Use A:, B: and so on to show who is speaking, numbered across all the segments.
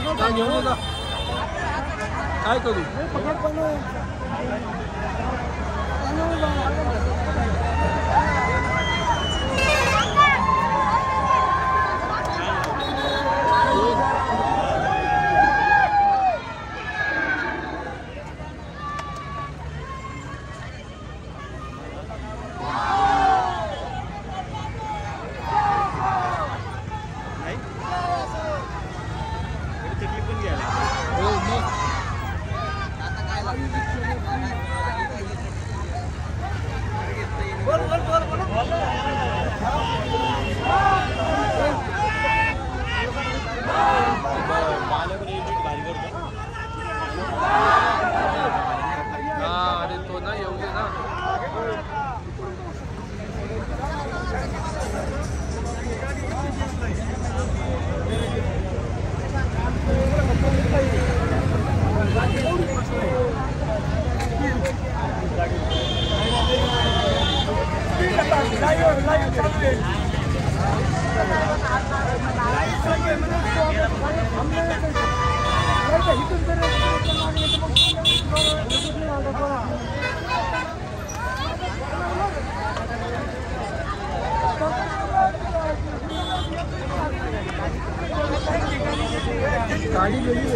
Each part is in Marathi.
A: घेऊन जा काय करू गाड़ी गेली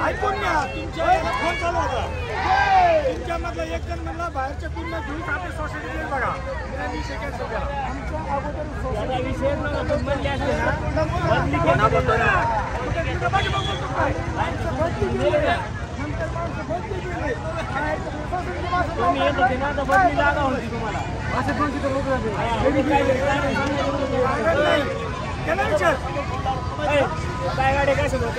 B: ऐकून घ्या तुमच्या फोन चालू होता तुमच्यामधला एक जण म्हणला बाहेरच्या पूर्ण घेऊन आपली सोसायटी बघा मी सेकंड सगळ्या आमच्या अगोदर सोसायटी विषय बनले असते ना तुम्ही येत होते ना तर बदली जागा होती तुम्हाला असे 200 लोक काय गाडी काय सगळं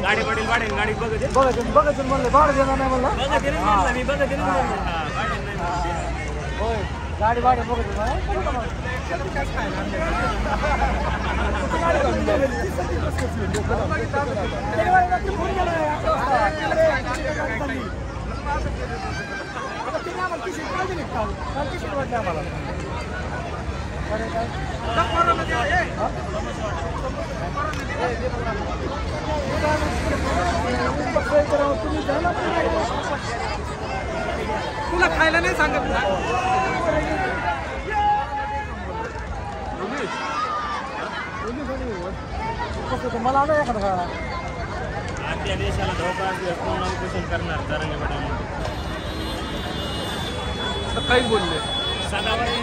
B: गाडी पडेल वाढेल गाडी बघत म्हणलं भाडं देणार नाही म्हणलं मी बघत गाडी भाडं बघत तुला खायला नाही सांगत ना मला आलं एखादा आजच्या देशाला धोका असल्यास करणार जरांगे पाटील
A: काही बोलले
B: चाललाय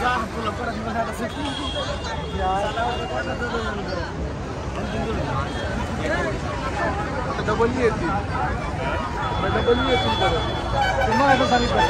B: जा तुला परत
A: डबल येतील डबल येतील परत तुम्हाला सांगितलं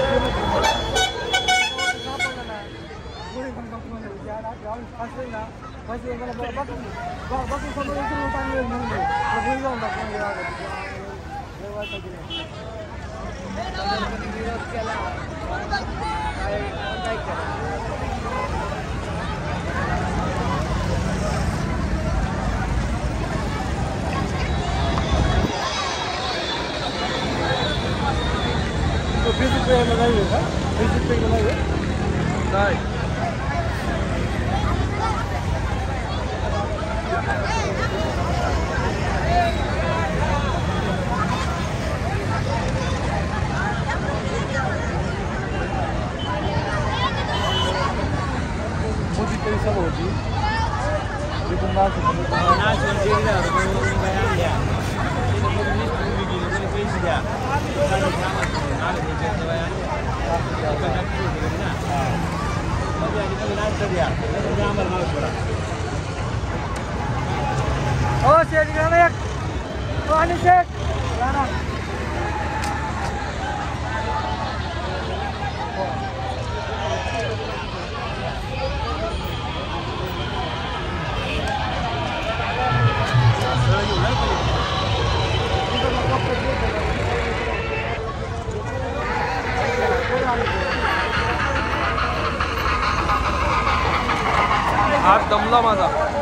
A: नाही मोठी पैसा होती तिथून हो शेठ गाणं एक तो आणि शेठ गाणं हात दमला माझा